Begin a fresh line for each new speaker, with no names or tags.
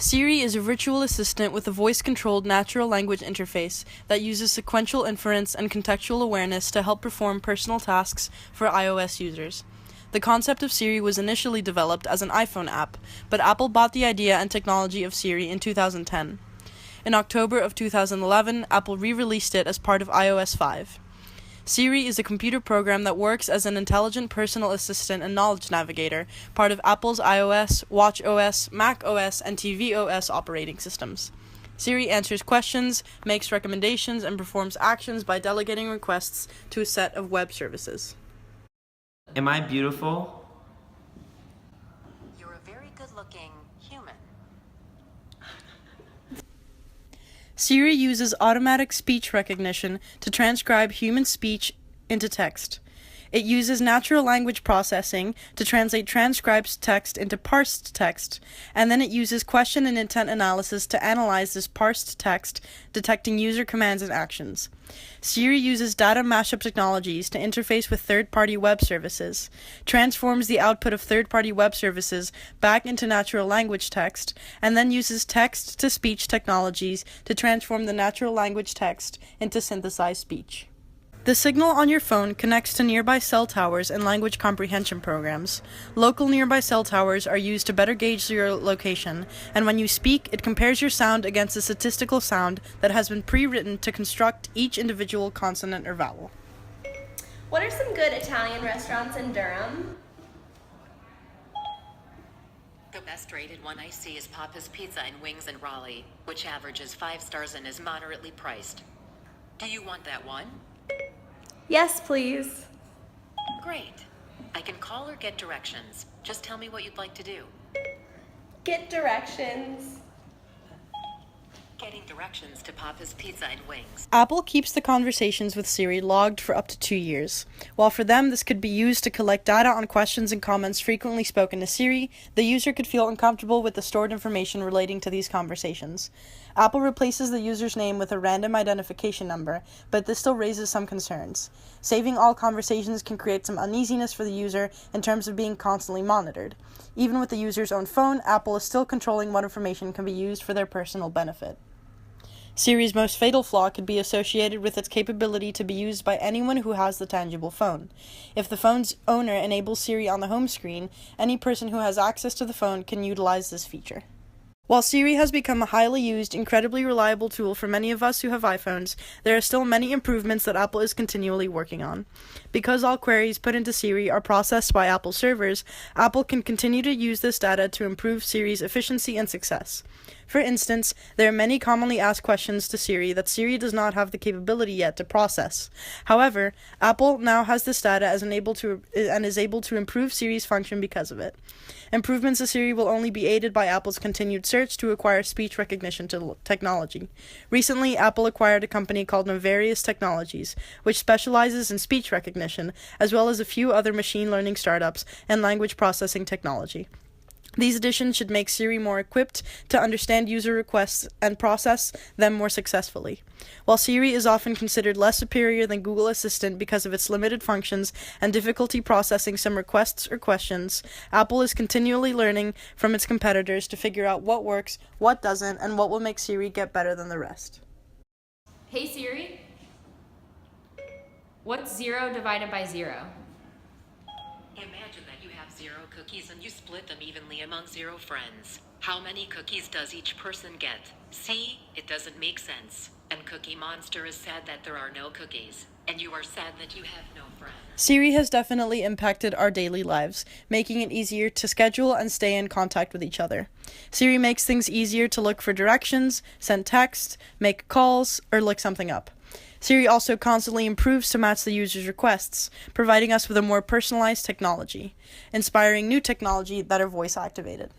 Siri is a virtual assistant with a voice-controlled natural language interface that uses sequential inference and contextual awareness to help perform personal tasks for iOS users. The concept of Siri was initially developed as an iPhone app, but Apple bought the idea and technology of Siri in 2010. In October of 2011, Apple re-released it as part of iOS 5. Siri is a computer program that works as an intelligent personal assistant and knowledge navigator, part of Apple's iOS, watchOS, macOS, and tvOS operating systems. Siri answers questions, makes recommendations, and performs actions by delegating requests to a set of web services.
Am I beautiful?
You're a very good-looking human.
Siri uses automatic speech recognition to transcribe human speech into text. It uses natural language processing to translate transcribed text into parsed text, and then it uses question and intent analysis to analyze this parsed text, detecting user commands and actions. Siri uses data mashup technologies to interface with third-party web services, transforms the output of third-party web services back into natural language text, and then uses text-to-speech technologies to transform the natural language text into synthesized speech. The signal on your phone connects to nearby cell towers and language comprehension programs. Local nearby cell towers are used to better gauge your location, and when you speak, it compares your sound against a statistical sound that has been pre-written to construct each individual consonant or vowel.
What are some good Italian restaurants in Durham?
The best rated one I see is Papa's Pizza and Wings in Raleigh, which averages 5 stars and is moderately priced. Do you want that one?
Yes, please.
Great. I can call or get directions. Just tell me what you'd like to do.
Get directions.
Getting directions to Papa's Pizza and Wings.
Apple keeps the conversations with Siri logged for up to 2 years. While for them this could be used to collect data on questions and comments frequently spoken to Siri, the user could feel uncomfortable with the stored information relating to these conversations. Apple replaces the user's name with a random identification number, but this still raises some concerns. Saving all conversations can create some uneasiness for the user in terms of being constantly monitored. Even with the user's own phone, Apple is still controlling what information can be used for their personal benefit. Siri's most fatal flaw could be associated with its capability to be used by anyone who has the tangible phone. If the phone's owner enables Siri on the home screen, any person who has access to the phone can utilize this feature. While Siri has become a highly used, incredibly reliable tool for many of us who have iPhones, there are still many improvements that Apple is continually working on. Because all queries put into Siri are processed by Apple servers, Apple can continue to use this data to improve Siri's efficiency and success. For instance, there are many commonly asked questions to Siri that Siri does not have the capability yet to process. However, Apple now has this data and is able to improve Siri's function because of it. Improvements to Siri will only be aided by Apple's continued search to acquire speech recognition technology. Recently, Apple acquired a company called Novarious Technologies, which specializes in speech recognition, as well as a few other machine learning startups and language processing technology. These additions should make Siri more equipped to understand user requests and process them more successfully. While Siri is often considered less superior than Google Assistant because of its limited functions and difficulty processing some requests or questions, Apple is continually learning from its competitors to figure out what works, what doesn't, and what will make Siri get better than the rest.
Hey Siri, what's 0 divided by 0?
Imagine that you have 0 cookies and you split them evenly among 0 friends. How many cookies does each person get? See, it doesn't make sense. And Cookie Monster is sad that there are no cookies. And you are sad that you have no friends.
Siri has definitely impacted our daily lives, making it easier to schedule and stay in contact with each other. Siri makes things easier to look for directions, send text, make calls, or look something up. Siri also constantly improves to match the user's requests, providing us with a more personalized technology, inspiring new technology that are voice-activated.